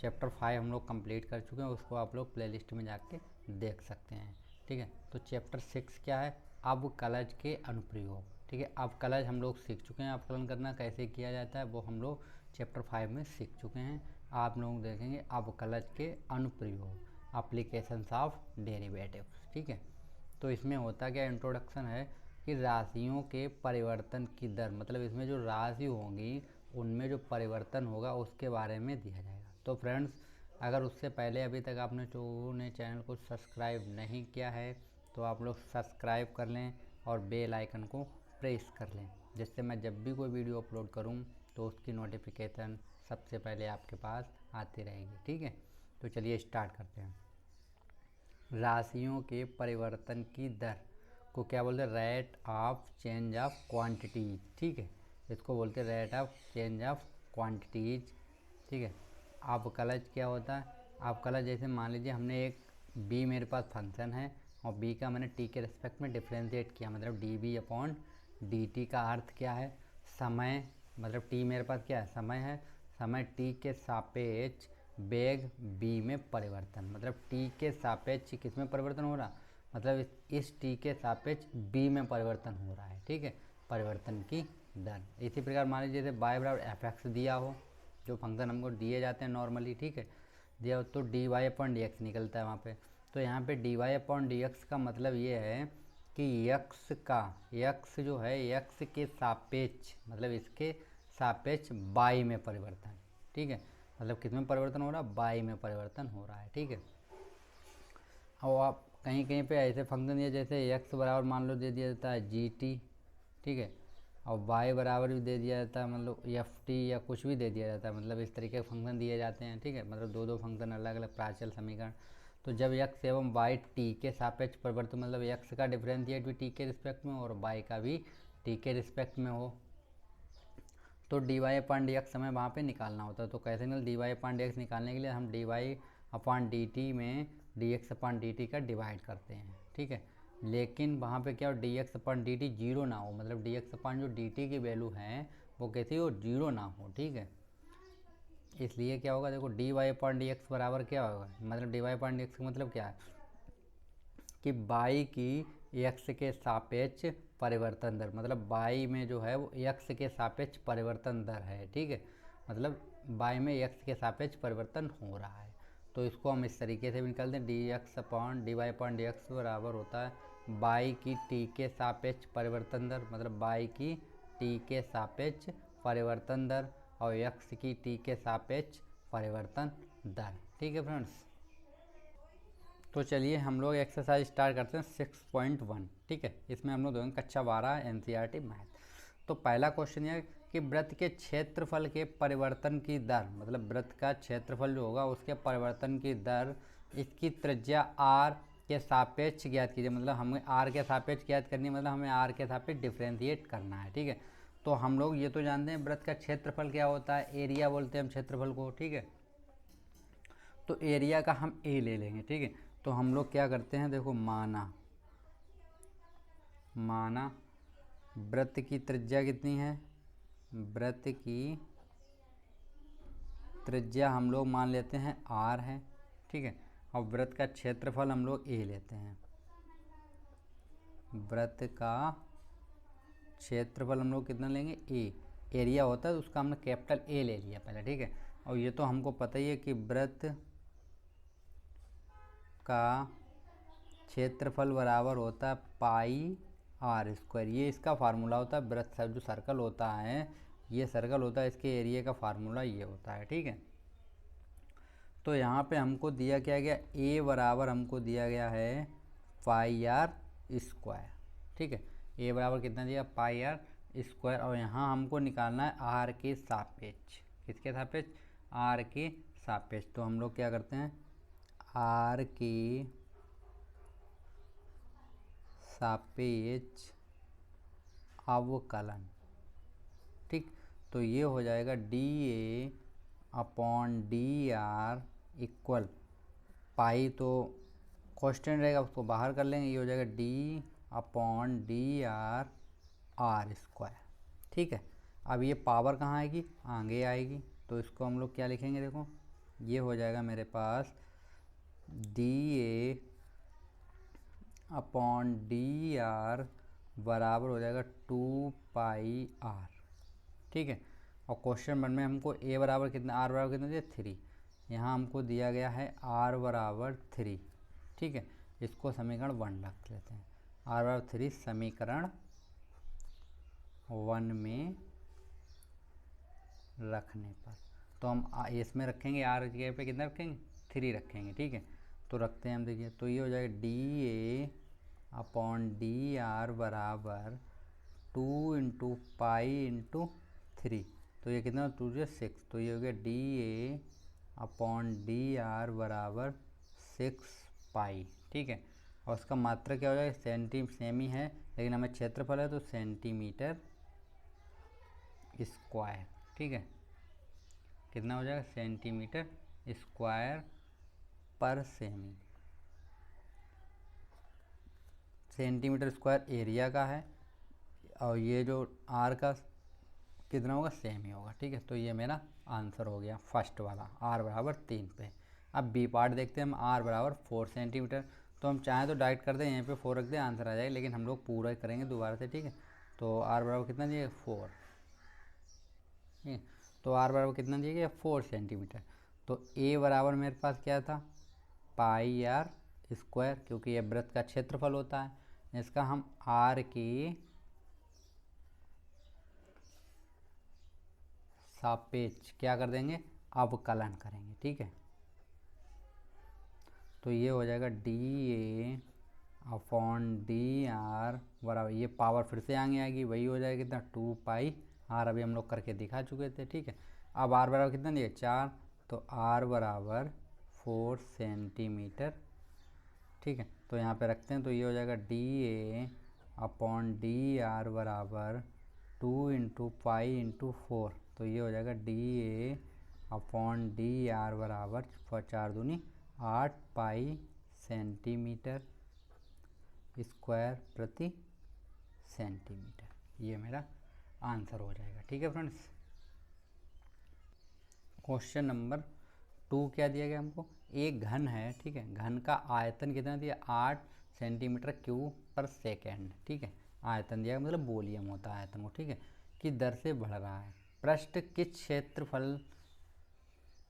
Chapter 5 हम लोग complete कर चुके हैं, उसको आप लोग प्लेलिस्ट में जाके देख सकते हैं। ठीक है, तो चैप्टर 6 क्या है, अवकलज के अनुप्रयोग। ठीक है, अवकलज हम लोग सीख चुके हैं, अवकलन करना कैसे किया जाता है वो हम लोग चैप्टर 5 में सीख चुके हैं। आप लोग देखेंगे अवकलज के अनुप्रयोग, एप्लीकेशंस ऑफ डेरिवेटिव्स। ठीक है, तो इसमें होता क्या, इंट्रोडक्शन है कि राशियों के परिवर्तन की दर, मतलब इसमें जो राशि होंगी उनमें जो परिवर्तन होगा उसके बारे में दिया जाएगा। तो फ्रेंड्स, अगर उससे पहले अभी तक आपने जो ने चैनल को सब्सक्राइब नहीं किया है तो आप लोग सब्सक्राइब कर लें और बेल आइकन को प्रेस कर लें, जिससे मैं जब भी कोई वीडियो अपलोड करूं तो उसकी नोटिफिकेशन सबसे पहले आपके पास आती रहेगी। ठीक है, तो चलिए स्टार्ट करते हैं। राशियों के परिवर्तन की दर को क्या बोलते हैं, rate of change of quantities. ठीक है, इसको बोलते हैं rate of change of quantities. ठीक है, अवकलज क्या होता है, अवकलज जैसे मान लीजिए हमने एक बी, मेरे पास फंक्शन है और बी का मैंने टी के रिस्पेक्ट में डिफ्रेंशिएट किया, मतलब D B upon D T का अर्थ क्या है, समय, मतलब टी मेरे पास क्या है, समय है, समय टी के सापेक्ष वेग बी में परिवर्तन, मतलब टी के सापेक्ष किस में परिवर्तन हो रहा, मतलब इस टी के सापेक्ष बी में परिवर्तन हो रहा है। ठीक है, परिवर्तन की दर। इसी प्रकार मान लीजिए जैसे y बराबर एफ एक्स दिया हो, जो फंक्शन हमको दिए जाते हैं नॉर्मली। ठीक है, दिया हो तो D Y upon D X निकलता है वहाँ पे। तो यहाँ पे D Y upon D X का मतलब ये है कि यक्स जो है यक्स के सापेक्ष, मतलब इसके सापेक्ष बाई में परिवर्तन। ठीक है, मतलब किस में परिवर्तन हो रहा है, बाई में परिवर्तन हो रहा है। ठीक है, और आप कहीं कहीं पे ऐसे फंक्शन दिए जैसे एक्स बराबर मान लो दे दिया जाता है जी टी। ठीक है, और वाई बराबर भी दे दिया जाता है, मतलब एफ टी या कुछ भी दे दिया जाता है, मतलब इस तरीके के फंक्शन दिए जाते हैं। ठीक है, मतलब दो फंक्शन अलग अलग प्राचल समीकरण। तो जब एक्स एवं वाई टी के सापेक्ष परिवर्तन, मतलब एक्स का डिफरेंशिएट भी टी के रिस्पेक्ट में और वाई का भी टी के रिस्पेक्ट में हो, तो D Y upon D X हमें वहाँ पे निकालना होता है। तो कैसे निकल, D Y upon D X निकालने के लिए हम D Y upon D T में D X upon D T का डिवाइड करते हैं। ठीक है, लेकिन वहाँ पे क्या हो, D X upon D T zero ना हो, मतलब डी एक्स अपॉन जो डी टी की वैल्यू है वो कैसी हो, जीरो ना हो। ठीक है, इसलिए क्या होगा, देखो D Y upon D X बराबर क्या होगा, मतलब D Y upon D X का मतलब क्या है कि बाई की एक्स के सापेक्ष परिवर्तन दर, मतलब बाई में जो है वो एक्स के सापेक्ष परिवर्तन दर है। ठीक है, मतलब बाई में एक्स के सापेक्ष परिवर्तन हो रहा है। तो इसको हम इस तरीके से भी निकालते हैं, D X upon D Y upon D X बराबर होता है बाई की टी के सापेक्ष परिवर्तन दर, मतलब बाई की टी के सापेक्ष परिवर्तन दर और एक्स की टी के सापेक्ष परिवर्तन दर। ठीक है फ्रेंड्स, तो चलिए हम लोग एक्सरसाइज स्टार्ट करते हैं 6.1। ठीक है, इसमें हम लोग दोगे कक्षा 12 एनसीईआरटी मैथ। तो पहला क्वेश्चन ये कि वृत्त के क्षेत्रफल के परिवर्तन की दर, मतलब वृत्त का क्षेत्रफल जो होगा उसके परिवर्तन की दर, इसकी त्रिज्या आर के सापेक्ष ज्ञात कीजिए, मतलब हमें आर के सापेक्ष ज्ञात करनी है, मतलब हमें आर के सापेक्ष डिफ्रेंशिएट करना है। ठीक है, तो हम लोग ये तो जानते हैं वृत्त का क्षेत्रफल क्या होता है, एरिया बोलते हैं हम क्षेत्रफल को। ठीक है, तो एरिया का हम ए ले लेंगे। ठीक है, तो हम लोग क्या करते हैं, देखो माना वृत्त की त्रिज्या कितनी है, वृत्त की त्रिज्या हम लोग मान लेते हैं आर है। ठीक है, और वृत्त का क्षेत्रफल हम लोग ए लेते हैं, वृत्त का क्षेत्रफल हम लोग कितना लेंगे, ए। एरिया होता है तो उसका हमने कैपिटल ए ले लिया पहले। ठीक है, और ये तो हमको पता ही है कि वृत्त का क्षेत्रफल बराबर होता है पाई आर स्क्वायर, ये इसका फार्मूला होता है। वृत्त जो सर्कल होता है, ये सर्कल होता है, इसके एरिया का फार्मूला ये होता है। ठीक है, तो यहाँ पे हमको दिया क्या गया, ए बराबर हमको दिया गया है पाई आर स्क्वायर। ठीक है, ए बराबर कितना दिया, पाई आर स्क्वायर, और यहाँ हमको निकालना है आर के सापेक्ष, किसके सापेक्ष, आर के सापेक्ष। तो हम लोग क्या करते हैं, आर के सापेक्ष अवकलन। ठीक, तो ये हो जाएगा D A upon D are equal pi, तो कांस्टेंट रहेगा उसको बाहर कर लेंगे, ये हो जाएगा D upon D R R square. ठीक है, अब ये पावर कहाँ आएगी, आगे आएगी, तो इसको हम लोग क्या लिखेंगे, देखो ये हो जाएगा मेरे पास dA अपॉन dr बराबर हो जाएगा 2πr। ठीक है, और क्वेश्चन 1 में हमको a बराबर कितना, r बराबर कितना दिया 3, यहाँ हमको दिया गया है r बराबर 3। ठीक है, इसको समीकरण 1 रख लेते हैं। r बराबर 3 समीकरण 1 में रखने पर तो हम इसमें रखेंगे r की जगह पे कितना रखेंगे 3 रखेंगे। ठीक है, तो रखते हैं हम, देखिए तो ये हो जाएगा dA अपॉन dr बराबर 2 इंटू पाई इंटू 3, तो ये कितना 2 से 6, तो ये हो गया dA अपॉन dr बराबर 6 पाई। ठीक है, और उसका मात्रा क्या हो जाएगा, सेमी है लेकिन हमें क्षेत्रफल है तो सेंटीमीटर स्क्वायर। ठीक है, कितना हो जाएगा सेंटीमीटर स्क्वायर पर सेमी। सेंटीमीटर स्क्वायर एरिया का है और ये जो आर का कितना होगा सेमी होगा। ठीक है, तो ये मेरा आंसर हो गया फर्स्ट वाला आर बराबर 3 पे। अब बी पार्ट देखते हैं हम, आर बराबर 4 सेंटीमीटर, तो हम चाहें तो डाइट कर दें, यहाँ पे 4 रख दें आंसर आ जाएगा, लेकिन हम लोग पूरा करेंगे दोबारा से। ठीक है, तो आर बराबर कितना दिया 4। ठीक है, तो आर बराबर कितना दिया गया 4 सेंटीमीटर। तो ए बराबर मेरे पास क्या था पाई आर स्क्वायर, क्योंकि ये वृत्त का क्षेत्रफल होता है। इसका हम आर की सापेक्ष क्या कर देंगे, अवकलन करेंगे। ठीक है, तो ये हो जाएगा dA अपॉन dr बराबर, ये पावर फिर से आगे आएगी, वही हो जाएगा कितना 2πr, अभी हम लोग करके दिखा चुके थे। ठीक है, अब r बराबर कितना दिया 4, तो r बराबर 4 सेंटीमीटर। ठीक है, तो यहाँ पे रखते हैं, तो ये हो जाएगा dA अपॉन dr बराबर 2 इंटू पाई इंटू 4, तो ये हो जाएगा dA अपॉन dr बराबर 4 दूनी 8 पाई सेंटीमीटर स्क्वायर प्रति सेंटीमीटर। ये मेरा आंसर हो जाएगा। ठीक है फ्रेंड्स, क्वेश्चन नंबर 2 क्या दिया गया हमको, एक घन है। ठीक है, घन का आयतन कितना दिया 8 सेंटीमीटर क्यूब पर सेकेंड। ठीक है, आयतन दिया मतलब वॉल्यूम होता है आयतन को। ठीक है, कि दर से बढ़ रहा है। पृष्ठ किस क्षेत्रफल,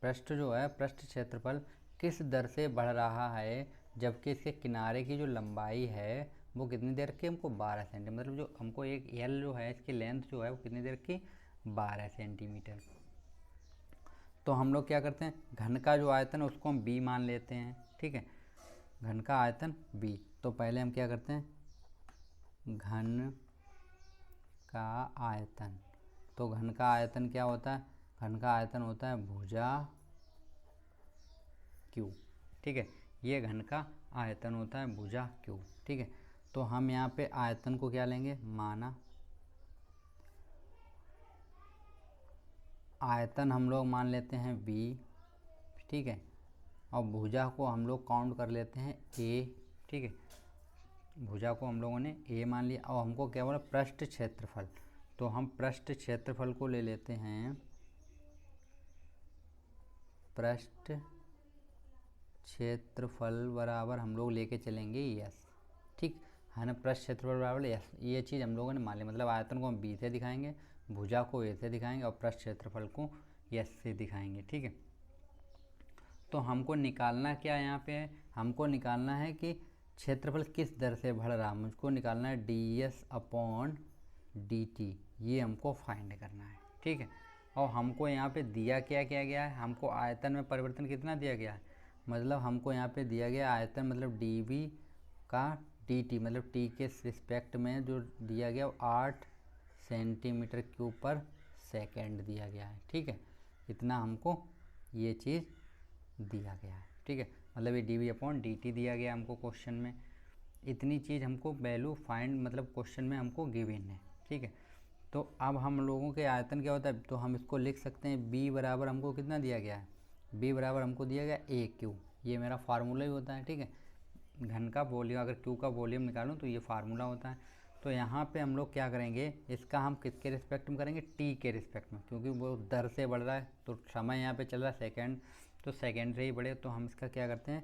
पृष्ठ जो है पृष्ठ क्षेत्रफल किस दर से बढ़ रहा है, जबकि इसके किनारे की जो लंबाई है वो कितनी देर की हमको 12 सेंटीमीटर, मतलब जो हमको एक एल जो है इसकी लेंथ जो है वो कितनी देर की 12 सेंटीमीटर। तो हम लोग क्या करते हैं, घन का जो आयतन है उसको हम b मान लेते हैं। ठीक है, घन का आयतन b, तो पहले हम क्या करते हैं, घन का आयतन, तो घन का आयतन क्या होता है, घन का आयतन होता है भुजा क्यूब। ठीक है, ये घन का आयतन होता है भुजा क्यूब। ठीक है, तो हम यहाँ पे आयतन को क्या लेंगे माना, आयतन हम लोग मान लेते हैं b। ठीक है, और भुजा को हम लोग काउंट कर लेते हैं a। ठीक है, भुजा को हम लोगों ने a मान लिया, और हमको क्या बोला पृष्ठ क्षेत्रफल, तो हम पृष्ठ क्षेत्रफल को ले लेते हैं, पृष्ठ क्षेत्रफल बराबर हम लोग लेके चलेंगे यस। ठीक है ना, पृष्ठ क्षेत्रफल बराबर यस, ये चीज़ हम लोगों ने मान ली, मतलब आयतन को हम b से दिखाएंगे, भुजा को a से दिखाएंगे और पृष्ठ क्षेत्रफल को यस से दिखाएंगे। ठीक है, तो हमको निकालना क्या है यहाँ पे है, हमको निकालना है कि क्षेत्रफल किस दर से बढ़ रहा है, मुझको निकालना है ds अपॉन dt, ये हमको फाइंड करना है। ठीक है, और हमको यहाँ पे दिया क्या किया गया है, हमको आयतन में परिवर्तन कितना दिया गया है, मतलब हमको यहाँ पे दिया गया आयतन मतलब dv का dt, मतलब t के रिस्पेक्ट में जो दिया गया वो 8 सेंटीमीटर क्यूब पर सेकेंड दिया गया है। ठीक है, इतना हमको ये चीज़ दिया गया है। ठीक है, मतलब ये dv अपॉन dt दिया गया हमको क्वेश्चन में, इतनी चीज़ हमको वैल्यू फाइंड मतलब क्वेश्चन में हमको गिवन है। ठीक है, तो अब हम लोगों के आयतन क्या होता है, तो हम इसको लिख सकते हैं b बराबर हमको कितना दिया गया है, b बराबर हमको दिया गया a क्यू, ये मेरा फार्मूला ही होता है। ठीक है, घन का वॉल्यूम, अगर क्यू का वॉल्यूम निकालूं तो ये फार्मूला होता है। तो यहाँ पे हम लोग क्या करेंगे, इसका हम किसके रिस्पेक्ट में करेंगे, टी के रिस्पेक्ट में, क्योंकि वो दर से बढ़ रहा है, तो समय यहाँ पे चल रहा है सेकेंड, तो सेकेंड से ही बढ़े, तो हम इसका क्या करते हैं,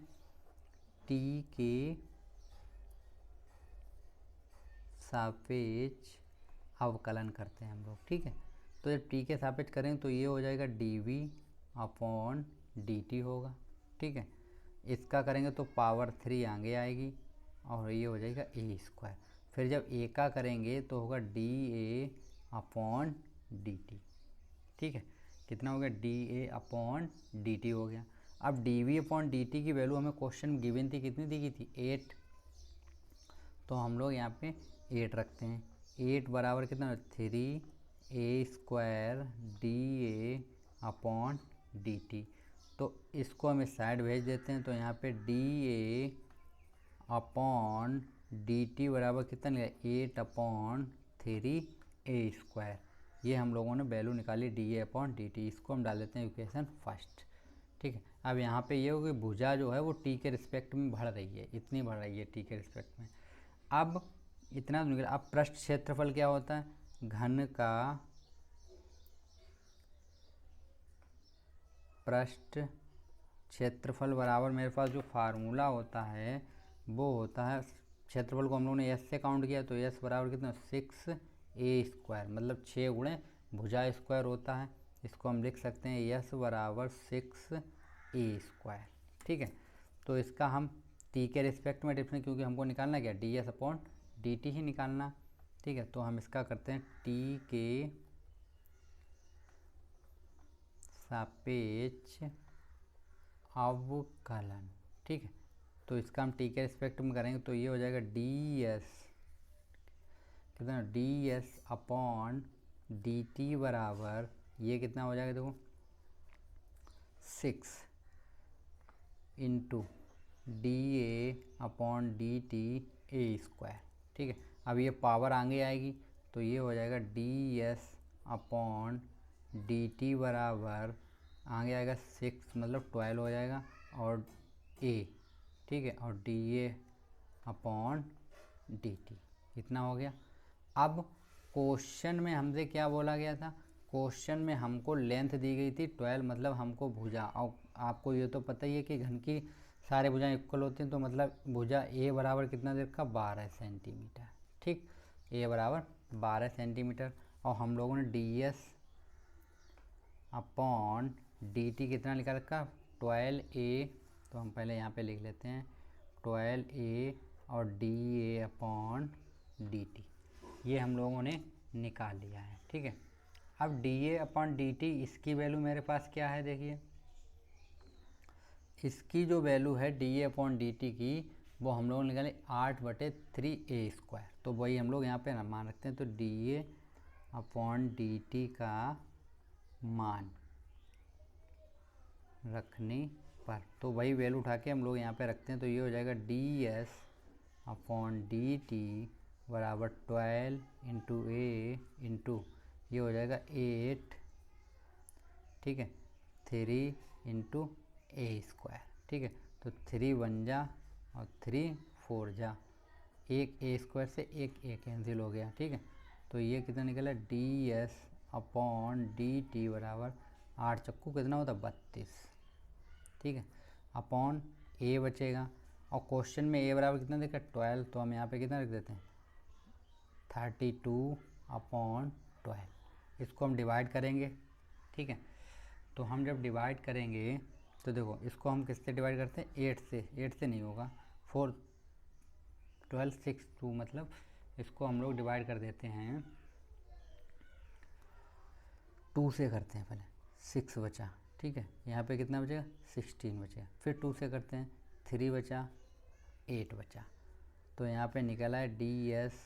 टी के सापेक्ष अवकलन करते हैं हम लोग, ठीक है। तो जब टी के सापेक्ष करेंगे तो ये हो जाएगा डी अपॉन डी टी होगा, ठीक है। इसका करेंगे तो पावर 3 आगे आएगी और ये हो जाएगा ए स्क्वायर। फिर जब ए का करेंगे तो होगा D A upon D T, ठीक है। कितना हो गया, D A upon D T हो गया। अब D V upon D T की वैल्यू हमें क्वेश्चन में गिवन थी, कितनी दी गई थी, 8। तो हम लोग यहाँ पे 8 रखते हैं। 8 बराबर कितना, 3 A square D A upon D T. तो इसको हम इस साइड भेज देते हैं, तो यहाँ पे D A upon D T बराबर कितना लिया, 8 अपॉन 3 ए स्क्वायर। ये हम लोगों ने वैल्यू निकाली D A upon D T. इसको हम डाल देते हैं इक्वेशन फर्स्ट, ठीक है। अब यहाँ पे ये हो कि भुजा जो है वो टी के रिस्पेक्ट में बढ़ रही है, इतनी बढ़ रही है टी के रिस्पेक्ट में। अब इतना तो निकला। अब पृष्ठ क्षेत्रफल क्या होता है, घन का पृष्ठ क्षेत्रफल बराबर, मेरे पास जो फार्मूला होता है वो होता है, क्षेत्रफल को हम लोगों ने एस से काउंट किया, तो एस बराबर कितना, 6 ए स्क्वायर, मतलब 6 गुणे भुजा स्क्वायर होता है। इसको हम लिख सकते हैं एस बराबर 6 ए स्क्वायर, ठीक है। तो इसका हम टी के रिस्पेक्ट में डिफरेंस, क्योंकि हमको निकालना क्या, D S upon D T ही निकालना, ठीक है। तो हम इसका करते हैं टी के सापेक्ष अवकलन, ठीक है। तो इसका हम टी के रिस्पेक्ट में करेंगे तो ये हो जाएगा डी एस कितना, D S upon D T बराबर ये कितना हो जाएगा, देखो 6 into D A upon D T A square, ठीक है। अब ये पावर आगे आएगी तो ये हो जाएगा D S upon D T बराबर आगे आएगा 6 मतलब 12 हो जाएगा, और ए, ठीक है, और D A upon D T, इतना हो गया। अब क्वेश्चन में हमसे क्या बोला गया था, क्वेश्चन में हमको लेंथ दी गई थी 12, मतलब हमको भुजा, और आपको ये तो पता ही है कि घन की सारे भुजाएं इक्वल होती हैं, तो मतलब भुजा ए बराबर कितना देर का, 12 सेंटीमीटर, ठीक। ए बराबर 12 सेंटीमीटर, और हम लोगों ने D S upon D T कितना लिखा रखा, 12 ए। तो हम पहले यहाँ पे लिख लेते हैं 12 ए और D A upon D T, ये हम लोगों ने निकाल लिया है, ठीक है। अब D A upon D T, इसकी वैल्यू मेरे पास क्या है, देखिए इसकी जो वैल्यू है D A upon D T की, वो हम लोग निकाले 8/3 ए स्क्वायर। तो वही हम लोग यहाँ पे मान रखते हैं, तो D A upon D T का मान रखने पर, तो वही वैल्यू उठा के हम लोग यहाँ पे रखते हैं, तो ये हो जाएगा D S upon D T बराबर 12 इंटू ए इंटू ये हो जाएगा 8, ठीक है, 3 इंटू ए स्क्वायर, ठीक है। तो 3 1 जा और 3 4 जा, एक ए स्क्वायर से एक ए कैंसिल हो गया, ठीक है। तो ये कितना निकला, D S upon D T बराबर 8 चक्कू कितना होता, 32, ठीक है, अपॉन ए बचेगा। और क्वेश्चन में ए बराबर कितना देखा, 12, तो हम यहाँ पे कितना रख देते हैं, 32 अपॉन 12। इसको हम डिवाइड करेंगे, ठीक है। तो हम जब डिवाइड करेंगे तो देखो इसको हम किससे डिवाइड करते हैं, 8 से, 8 से नहीं होगा, 4 12 6 2, मतलब इसको हम लोग डिवाइड कर देते हैं 2 से करते हैं, पहले 6 बचा, ठीक है। यहाँ पे कितना बचेगा, 16 बचेगा, फिर 2 से करते हैं, 3 बचा, 8 बचा। तो यहाँ पे निकला है D S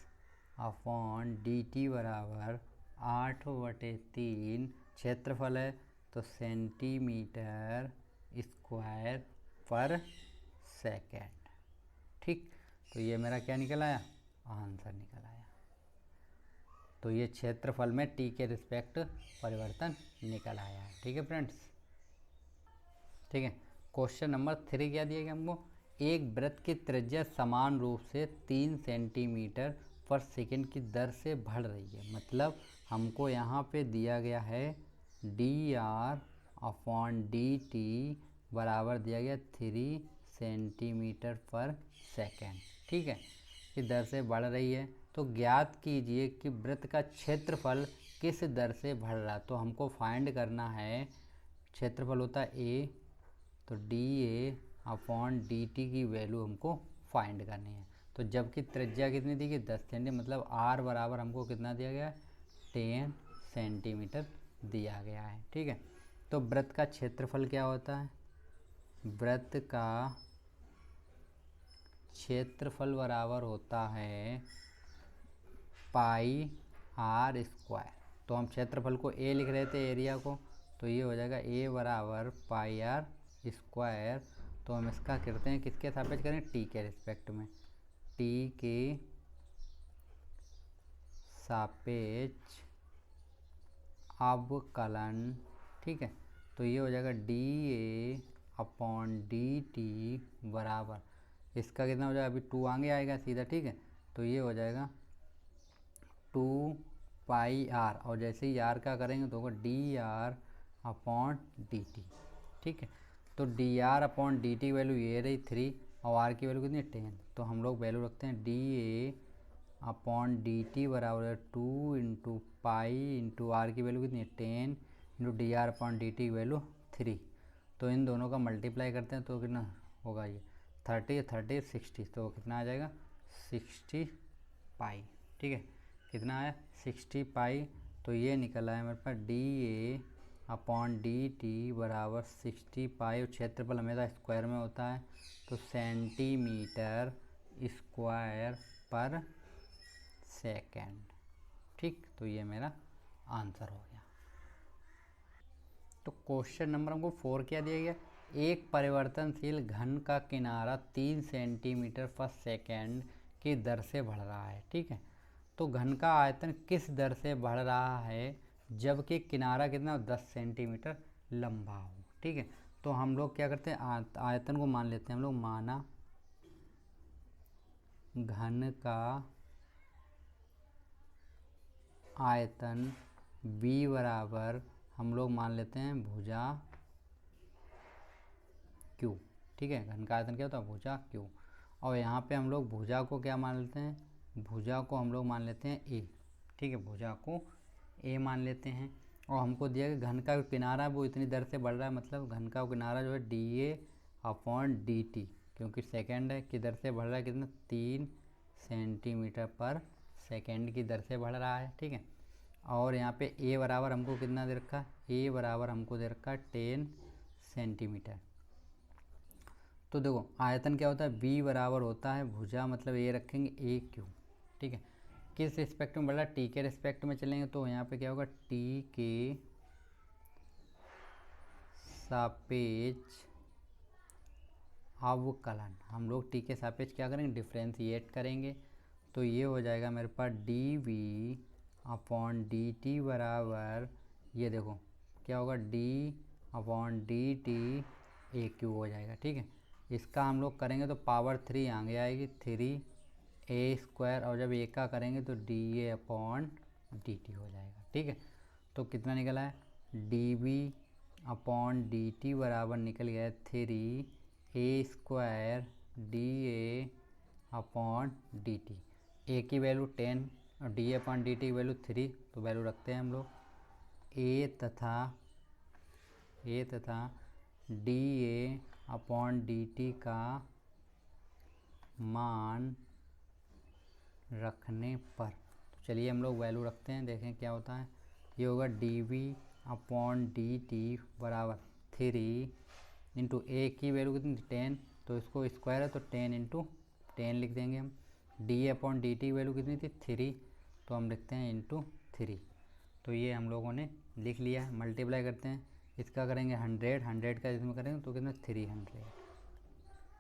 upon D T बराबर 8/3, क्षेत्रफल है तो सेंटीमीटर स्क्वायर पर सेकेंड, ठीक। तो ये मेरा क्या निकल आया, आंसर निकल आया। तो ये क्षेत्रफल में टी के रिस्पेक्ट परिवर्तन निकल आया है, ठीक है फ्रेंड्स, ठीक है। क्वेश्चन नंबर 3 क्या दिया गया हमको, एक वृत्त की त्रिज्या समान रूप से 3 सेंटीमीटर पर सेकेंड की दर से बढ़ रही है। मतलब हमको यहाँ पे दिया गया है D R upon D T बराबर दिया गया 3 सेंटीमीटर पर सेकेंड। ठीक है, कि दर से बढ़ रही है। तो ज्ञात कीजिए कि वृत्त का क्षेत्रफल किस दर से बढ़ रहा है। तो हमको फाइंड करना है, क्षेत्रफल होता है ए, तो D A upon D T की वैल्यू हमको फाइंड करनी है। तो जबकि त्रिज्या कितनी दी गई 10 सेंटीमीटर, मतलब आर बराबर हमको कितना दिया गया है 10 सेंटीमीटर दिया गया है। ठीक है, तो वृत्त का क्षेत्रफल क्या होता है, वृत्त का क्षेत्रफल बराबर होता है पाई आर स्क्वायर। तो हम क्षेत्रफल को ए लिख रहे थे, एरिया को, तो ये हो जाएगा ए बराबर पाई आर स्क्वायर। तो हम इसका करते हैं किसके सापेक्ष करें, टी के रिस्पेक्ट में, टी के सापेक्ष अवकलन। ठीक है, तो ये हो जाएगा D A upon D T बराबर, इसका कितना हो जाएगा, अभी 2 आगे आएगा सीधा। ठीक है, तो ये हो जाएगा 2 पाई आर, और जैसे ही आर का करेंगे तो होगा D R upon D T. ठीक है, तो D R upon D T value ये रही 3, और आर की वैल्यू कितनी 10। तो हम लोग वैल्यू रखते हैं D A upon D T बराबर है 2 इंटू पाई इंटू आर की वैल्यू कितनी है 10 into D R upon D T की वैल्यू 3। तो इन दोनों का मल्टीप्लाई करते हैं तो कितना होगा, ये 30 60, तो कितना आ जाएगा 60 पाई। ठीक है, कितना आया 60 पाई। तो ये निकल आया मेरे पास D A upon D T बराबर 60 पाई, और क्षेत्रफल हमेशा स्क्वायर में होता है, तो सेंटीमीटर स्क्वायर पर सेकेंड। ठीक, तो ये मेरा आंसर हो गया। तो क्वेश्चन नंबर हमको 4 क्या दिया गया, एक परिवर्तनशील घन का किनारा 3 सेंटीमीटर पर सेकेंड की दर से बढ़ रहा है। ठीक है, तो घन का आयतन किस दर से बढ़ रहा है जबकि किनारा कितना 10 सेंटीमीटर लंबा हो। ठीक है, तो हम लोग क्या करते हैं, आयतन को मान लेते हैं हम लोग, माना घन का आयतन b बराबर हम लोग मान लेते हैं भुजा q। ठीक है, घन का आयतन क्या होता है भुजा q, और यहाँ पे हम लोग भुजा को क्या मान लेते हैं, भुजा को हम लोग मान लेते हैं a। ठीक है, भुजा को a मान लेते हैं, और हमको दिया कि घन का किनारा वो इतनी दर से बढ़ रहा है, मतलब घन का किनारा जो है D A upon D T, क्योंकि सेकेंड है की दर से बढ़ रहा है, कितना 3 सेंटीमीटर पर सेकेंड की दर से बढ़ रहा है। ठीक है, और यहाँ पे a बराबर हमको कितना दे रखा है, a बराबर हमको दे रखा है 10 सेंटीमीटर। तो देखो आयतन क्या होता है, b बराबर होता है भुजा, मतलब a रखेंगे a क्यू। ठीक है, किस रिस्पेक्ट में बढ़ रहा है, t के रिस्पेक्ट में चलेंगे, तो यहाँ पे क्या होगा t के सापेक्ष अवकलन। हम लोग t के सापेक्ष क्या करेंगे, डिफ्रेंशिएट करेंगे। तो ये हो जाएगा मेरे पास D V upon D T बराबर, ये देखो क्या होगा D upon D T A Q हो जाएगा। ठीक है, इसका हम लोग करेंगे तो पावर 3 आगे आएगी, 3 ए स्क्वायर, और जब ए का करेंगे तो D A upon D T हो जाएगा। ठीक है, तो कितना निकला है, D B upon D T बराबर निकल गया 3 A square D A upon D T. A की वैल्यू 10 और D A upon D T की वैल्यू 3, तो वैल्यू रखते हैं हम लोग ए तथा D A upon D T का मान रखने पर, तो चलिए हम लोग वैल्यू रखते हैं, देखें क्या होता है। ये होगा D V upon D T बराबर 3 इंटू ए की वैल्यू कितनी 10, तो इसको स्क्वायर है तो 10 इंटू 10 लिख देंगे हम। D upon D T value कितनी थी 3, तो हम लिखते हैं इंटू 3। तो ये हम लोगों ने लिख लिया है। मल्टीप्लाई करते हैं, इसका करेंगे 100 का इसमें करेंगे तो कितना 300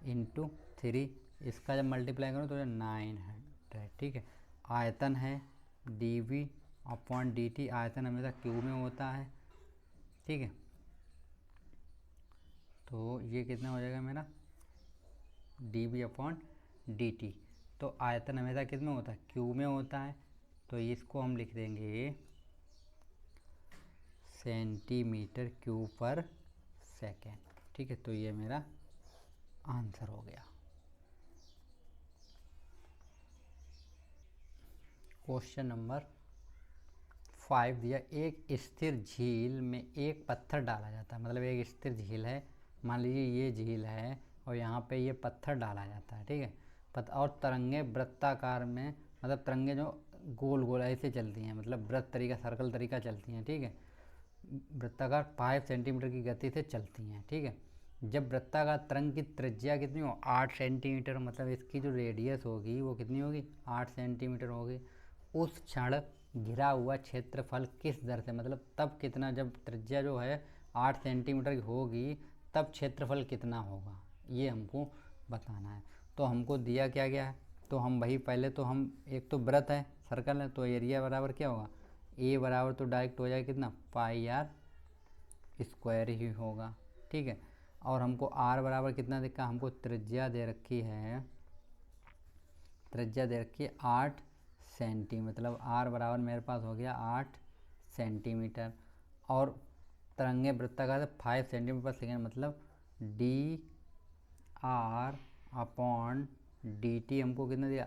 इंटू 3, इसका जब मल्टीप्लाई करो तो 900। ठीक है, आयतन है D V upon D T, आयतन हमेशा क्यू में होता है। ठीक है, तो ये कितना हो जाएगा मेरा D V upon D T, तो आयतन हमेशा किस में होता है क्यू में होता है, तो इसको हम लिख देंगे सेंटीमीटर क्यूब पर सेकेंड। ठीक है, तो ये मेरा आंसर हो गया। क्वेश्चन नंबर 5 दिया, एक स्थिर झील में एक पत्थर डाला जाता है। मतलब एक स्थिर झील है, मान लीजिए ये झील है और यहाँ पे ये पत्थर डाला जाता है, ठीक है। और तरंगे वृत्ताकार में, मतलब तरंगे जो गोल गोल ऐसे चलती हैं, मतलब वृत्त तरीका, सर्कल तरीका चलती हैं, ठीक है। वृत्ताकार 5 सेंटीमीटर की गति से चलती हैं, ठीक है। जब वृत्ताकार तरंग की त्रिज्या कितनी हो, 8 सेंटीमीटर, मतलब इसकी जो रेडियस होगी वो कितनी होगी, 8 सेंटीमीटर होगी। उस क्षण घिरा हुआ क्षेत्रफल किस दर से, मतलब तब कितना, जब त्रिज्या जो है 8 सेंटीमीटर की होगी तब क्षेत्रफल कितना होगा, ये हमको बताना है। तो हमको दिया क्या गया है, तो हम वही पहले तो हम, एक तो वृत्त है, सर्कल है, तो एरिया बराबर क्या होगा, ए बराबर तो डायरेक्ट हो जाएगा कितना, पाई आर स्क्वायर ही होगा, ठीक है। और हमको आर बराबर कितना देखा, हमको त्रिज्या दे रखी है, त्रिज्या दे रखी है 8 सेंटीमीटर, मतलब आर बराबर मेरे पास हो गया 8 सेंटीमीटर। और तरंगे वृत्ताकार 5 सेंटीमीटर पर सेकेंड, मतलब D R upon D T हमको कितना दिया,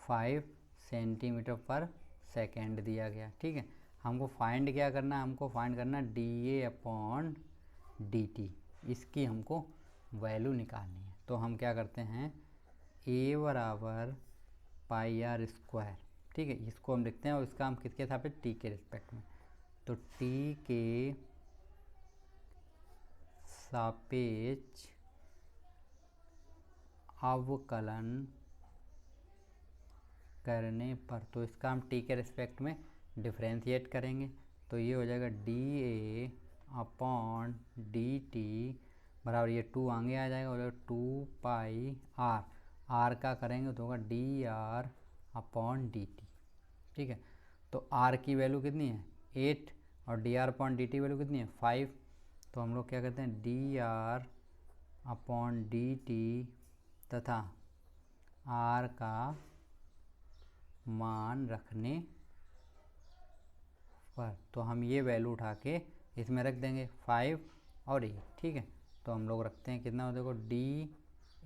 5 सेंटीमीटर पर सेकेंड दिया गया, ठीक है। हमको फाइंड क्या करना है, हमको फाइंड करना D A upon D T, इसकी हमको वैल्यू निकालनी है। तो हम क्या करते हैं, ए बराबर पाई आर स्क्वायर, ठीक है, इसको हम लिखते हैं, और इसका हम किसके सापेक्ष, टी के रिस्पेक्ट में। तो टी के सापेक्ष अवकलन करने पर, तो इसका हम टी के रिस्पेक्ट में डिफ्रेंशिएट करेंगे, तो ये हो जाएगा D A upon D T बराबर, ये 2 आगे आ जाएगा, हो जाएगा 2 पाई आर, आर का करेंगे तो होगा D R upon D T, ठीक है। तो आर की वैल्यू कितनी है 8 और D R upon D T value कितनी है 5, तो हम लोग क्या करते हैं, D R upon D T तथा आर का मान रखने पर, तो हम ये वैल्यू उठा के इसमें रख देंगे 5 और 8, ठीक है। तो हम लोग रखते हैं कितना, देखो D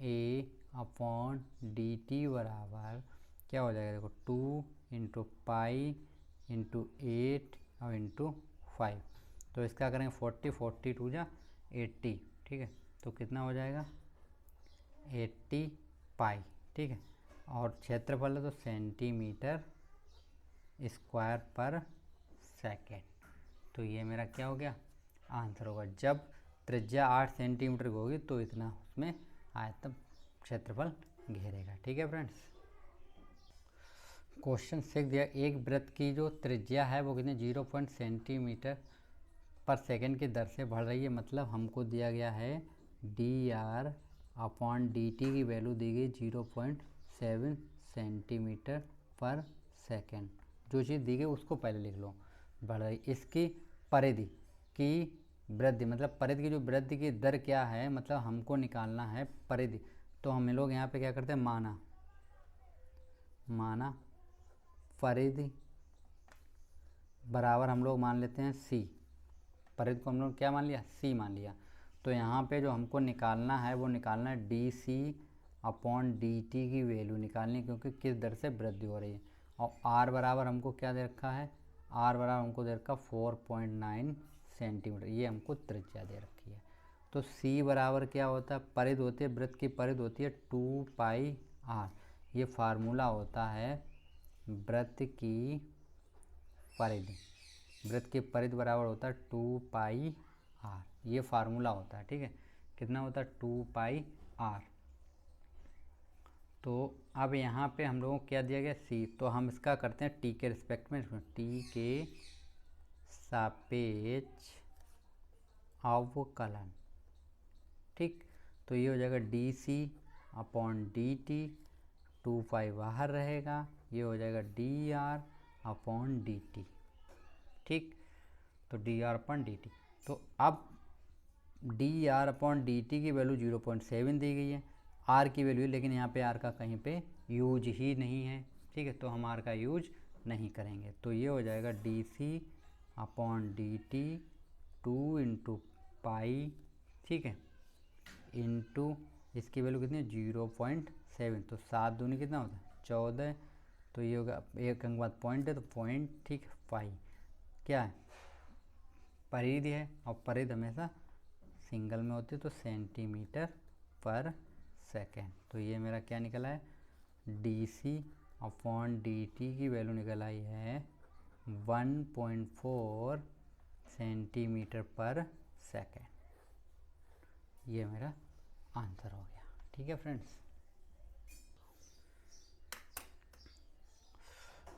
A upon D T बराबर क्या हो जाएगा, देखो 2 इंटू पाई इंटू 8 और इंटू 5, तो इसका करेंगे 40 टू जा 80, ठीक है। तो कितना हो जाएगा 80 पाई, ठीक है। और क्षेत्रफल है तो सेंटीमीटर स्क्वायर पर सेकेंड, तो ये मेरा क्या हो गया, आंसर होगा। जब त्रिज्या 8 सेंटीमीटर की होगी तो इतना उसमें आयतन क्षेत्रफल घेरेगा, ठीक है फ्रेंड्स। क्वेश्चन 6 दिया, एक वृत्त की जो त्रिज्या है वो कितने 0 सेंटीमीटर पर सेकेंड की दर से बढ़ रही है, मतलब हमको दिया गया है D R upon D T की वैल्यू दी गई 0.7 सेंटीमीटर पर सेकेंड, जो चीज़ दी गई उसको पहले लिख लो, बढ़ रही। इसकी परिधि की वृद्धि, मतलब परिधि की जो वृद्धि की दर क्या है, मतलब हमको निकालना है परिधि, तो हम लोग यहाँ पे क्या करते हैं, माना परिधि बराबर हम लोग मान लेते हैं सी, परिधि को हम लोग क्या मान लिया, सी मान लिया। तो यहाँ पे जो हमको निकालना है वो निकालना है D C upon D T की वैल्यू निकालनी है, क्योंकि किस दर से वृद्धि हो रही है। और आर बराबर हमको क्या दे रखा है, आर बराबर हमको दे रखा 4.9 सेंटीमीटर, ये हमको त्रिज्या दे रखी है। तो सी बराबर क्या होता है, परिधि होती है, वृत्त की परिधि होती है 2 पाई आर, ये फार्मूला होता है वृत्त की परिधि, वृत्त की परिधि बराबर होता है 2 पाई आर, ये फार्मूला होता है, ठीक है। कितना होता है 2 पाई आर। तो अब यहाँ पे हम लोगों को क्या दिया गया सी, तो हम इसका करते हैं टी के रिस्पेक्ट में, टी के सापेक्ष अवकलन, ठीक। तो ये हो जाएगा D C upon D T, 2 pi बाहर रहेगा, ये हो जाएगा D R upon D T, ठीक। तो D R upon D T, तो अब D R upon D T की वैल्यू 0.7 दी गई है, आर की वैल्यू, लेकिन यहाँ पे आर का कहीं पे यूज ही नहीं है, ठीक है, तो हम आर का यूज नहीं करेंगे। तो ये हो जाएगा D C upon D T 2 into pi, ठीक है, इंटू इसकी वैल्यू कितनी है 0.7, तो 7 दूनी कितना होता है 14, तो ये होगा एक अंक बाद पॉइंट है तो पॉइंट, ठीक है, पाई क्या है परिधि है, और परिधि हमेशा सिंगल में होती है तो सेंटीमीटर पर सेकेंड। तो ये मेरा क्या निकला है dc/dt की वैल्यू निकल आई है 1.4 सेंटीमीटर पर सेकेंड। ये मेरा आंसर हो गया। ठीक है फ्रेंड्स,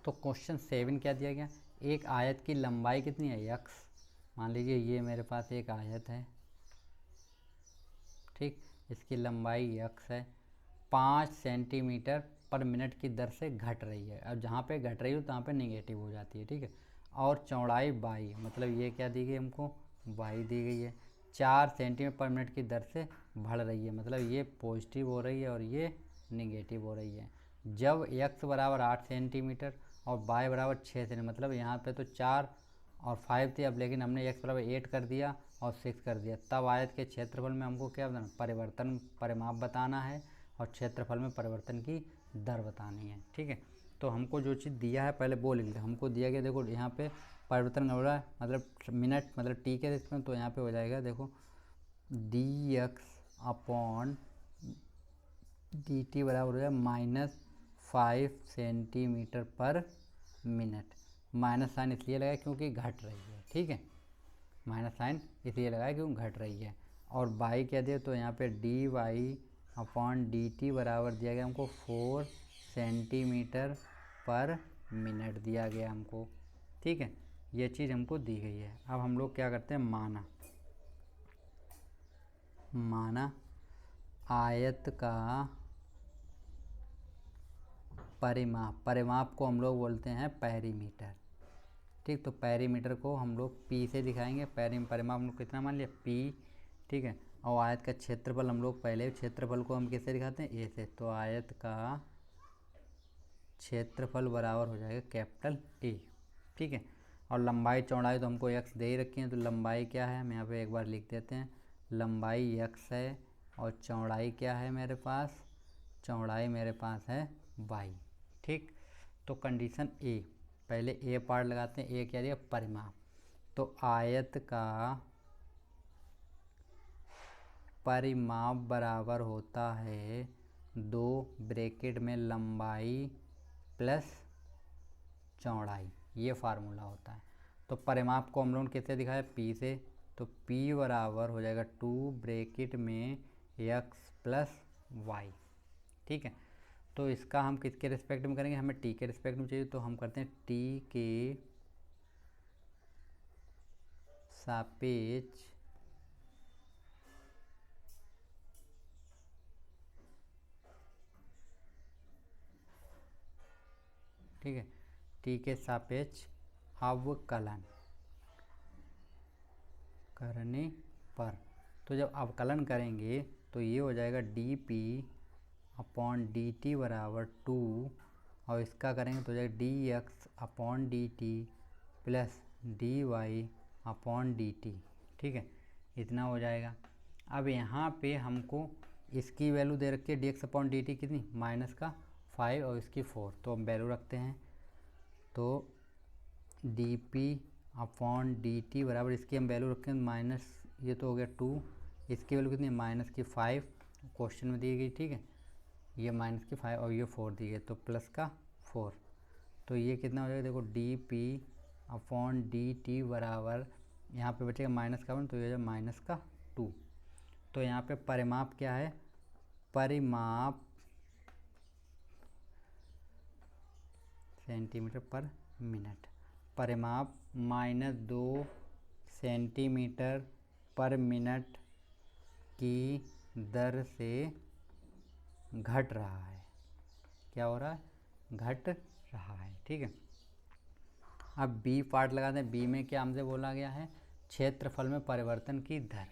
तो क्वेश्चन 7 क्या दिया गया, एक आयत की लंबाई कितनी है x, मान लीजिए ये मेरे पास एक आयत है, ठीक, इसकी लंबाई x है, 5 सेंटीमीटर पर मिनट की दर से घट रही है। अब जहाँ पे घट रही हो तहाँ पे नेगेटिव हो जाती है, ठीक है, और चौड़ाई y, मतलब ये क्या दी गई हमको y दी गई है, 4 सेंटीमीटर पर मिनट की दर से बढ़ रही है, मतलब ये पॉजिटिव हो रही है और ये निगेटिव हो रही है। जब x बराबर 8 सेंटीमीटर और y बराबर 6 सेंटीमीटर, मतलब यहाँ पे तो 4 और 5 थे, अब लेकिन हमने x बराबर 8 कर दिया और 6 कर दिया, तब आयत के क्षेत्रफल में हमको क्या बताना, परिवर्तन परिमाप बताना है और क्षेत्रफल में परिवर्तन की दर बतानी है। ठीक है, तो हमको जो चीज़ दिया है पहले वो लिख लें। हमको दिया गया, देखो यहाँ पे परिवर्तन हो रहा है, मतलब मिनट, मतलब टी के देखते हैं, तो यहाँ पे हो जाएगा देखो dx/dt बराबर हो जाएगा -5 सेंटीमीटर पर मिनट। माइनस साइन इसलिए लगाया क्योंकि घट रही है, ठीक है, माइनस साइन इसलिए लगाया क्योंकि घट रही है। और बाई क्या दिया, तो यहाँ पे dy/dt बराबर दिया गया हमको 4 सेंटीमीटर पर मिनट दिया गया हमको। ठीक है, ये चीज़ हमको दी गई है। अब हम लोग क्या करते हैं, माना आयत का परिमाप को हम लोग बोलते हैं पेरीमीटर। ठीक, तो पेरीमीटर को हम लोग p से दिखाएंगे, परिमाप हम लोग कितना मान लिया p, ठीक है, और आयत का क्षेत्रफल हम लोग पहले क्षेत्रफल को हम किससे दिखाते हैं, a से, तो आयत का क्षेत्रफल बराबर हो जाएगा कैपिटल A। ठीक है, और लंबाई चौड़ाई तो हमको x दे ही रखी है, तो लंबाई क्या है हम यहाँ पे एक बार लिख देते हैं, लंबाई x है और चौड़ाई क्या है मेरे पास, चौड़ाई मेरे पास है y। ठीक, तो कंडीशन A, पहले ए पार्ट लगाते हैं, ए क्या दिया परिमाप, तो आयत का परिमाप बराबर होता है 2 ब्रैकेट में लंबाई प्लस चौड़ाई, ये फार्मूला होता है। तो परिमाप को हम लोगों ने किससे दिखाया, p से, तो p बराबर हो जाएगा 2 ब्रैकेट में x प्लस y। ठीक है, तो इसका हम किसके रिस्पेक्ट में करेंगे, हमें t के रिस्पेक्ट में चाहिए, तो हम करते हैं t के सापेक्ष ठीक है, t के सापेक्ष अवकलन करने पर, तो जब अवकलन करेंगे तो ये हो जाएगा dp/dt बराबर 2, और इसका करेंगे तो हो जाएगा dx/dt प्लस dy/dt। ठीक है, इतना हो जाएगा। अब यहाँ पे हमको इसकी वैल्यू दे रखी है dx/dt कितनी, -5 और इसकी 4, तो हम वैल्यू रखते हैं, तो dp/dt बराबर इसकी हम वैल्यू रखें माइनस, ये तो हो गया 2, इसकी वैल्यू कितनी -5 क्वेश्चन में दी गई। ठीक है, ये -5 और ये 4 दी गई, तो प्लस का 4, तो ये कितना हो जाएगा, देखो dp/dt बराबर यहाँ पे बचेगा -1, तो ये हो जाएगा -2। तो यहाँ पे परिमाप क्या है, परिमाप सेंटीमीटर पर मिनट, परिमाप -2 सेंटीमीटर पर मिनट की दर से घट रहा है। क्या हो रहा है, घट रहा है। ठीक है, अब बी पार्ट लगाते हैं। बी में क्या हमसे बोला गया है, क्षेत्रफल में परिवर्तन की दर,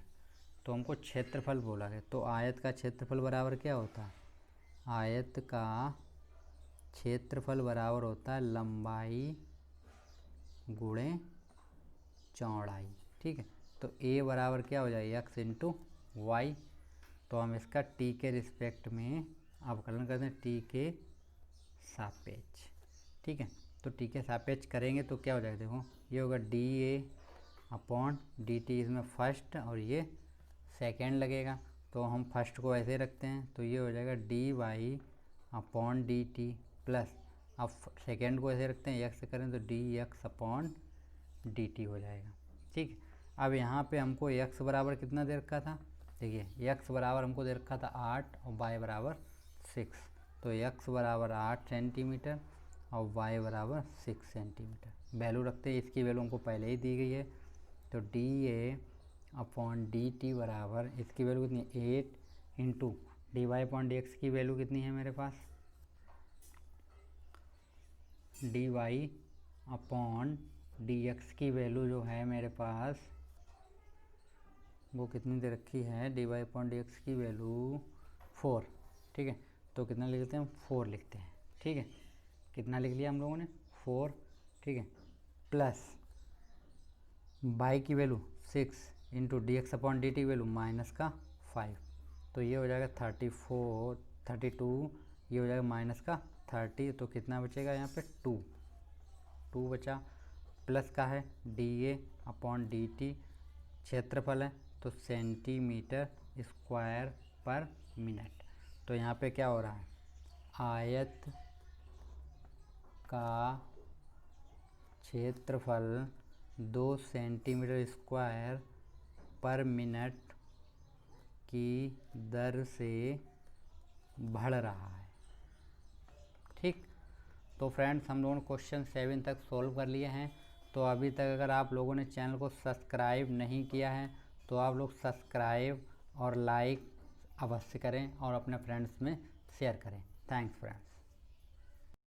तो हमको क्षेत्रफल बोला गया, तो आयत का क्षेत्रफल बराबर क्या होता है, आयत का क्षेत्रफल बराबर होता है लंबाई गुणे चौड़ाई। ठीक है, तो a बराबर क्या हो जाएगा x इंटू वाई। तो हम इसका t के रिस्पेक्ट में अवकलन करते हैं, t के सापेक्ष। ठीक है, तो t के सापेक्ष करेंगे तो क्या हो जाएगा, देखो ये होगा dA अपॉन dt, इसमें फर्स्ट और ये सेकेंड लगेगा, तो हम फर्स्ट को ऐसे रखते हैं, तो ये हो जाएगा dy अपॉन dt प्लस, अब सेकेंड को ऐसे रखते हैं x से करें तो dx अपॉन dt हो जाएगा। ठीक, अब यहाँ पे हमको x बराबर कितना दे रखा था, देखिए x बराबर हमको दे रखा था 8 और y बराबर 6, तो x बराबर 8 सेंटीमीटर और y बराबर 6 सेंटीमीटर। वैल्यू रखते हैं, इसकी वैल्यू हमको पहले ही दी गई है, तो dA अपॉन dt बराबर, इसकी वैल्यू कितनी 8 इंटू dy अपॉन dx की वैल्यू कितनी है मेरे पास, dy अपॉन dx की वैल्यू जो है मेरे पास वो कितनी दे रखी है, dy अपॉन dx की वैल्यू 4। ठीक है, तो कितना लिख लेते हैं हम, 4 लिखते हैं। ठीक है, कितना लिख लिया हम लोगों ने, 4। ठीक है, प्लस y की value 6 into D X upon D T value minus का 5, तो ये हो जाएगा 32, ये हो जाएगा माइनस का 30, तो कितना बचेगा यहाँ पे 2 बचा, प्लस का है D A upon D T, क्षेत्रफल है तो सेंटीमीटर स्क्वायर पर मिनट। तो यहाँ पे क्या हो रहा है, आयत का क्षेत्रफल 2 सेंटीमीटर स्क्वायर पर मिनट की दर से बढ़ रहा है। ठीक, तो फ्रेंड्स हम लोगों ने क्वेश्चन 7 तक सॉल्व कर लिए हैं। तो अभी तक अगर आप लोगों ने चैनल को सब्सक्राइब नहीं किया है तो आप लोग सब्सक्राइब और लाइक अवश्य करें और अपने फ्रेंड्स में शेयर करें। Thanks friends.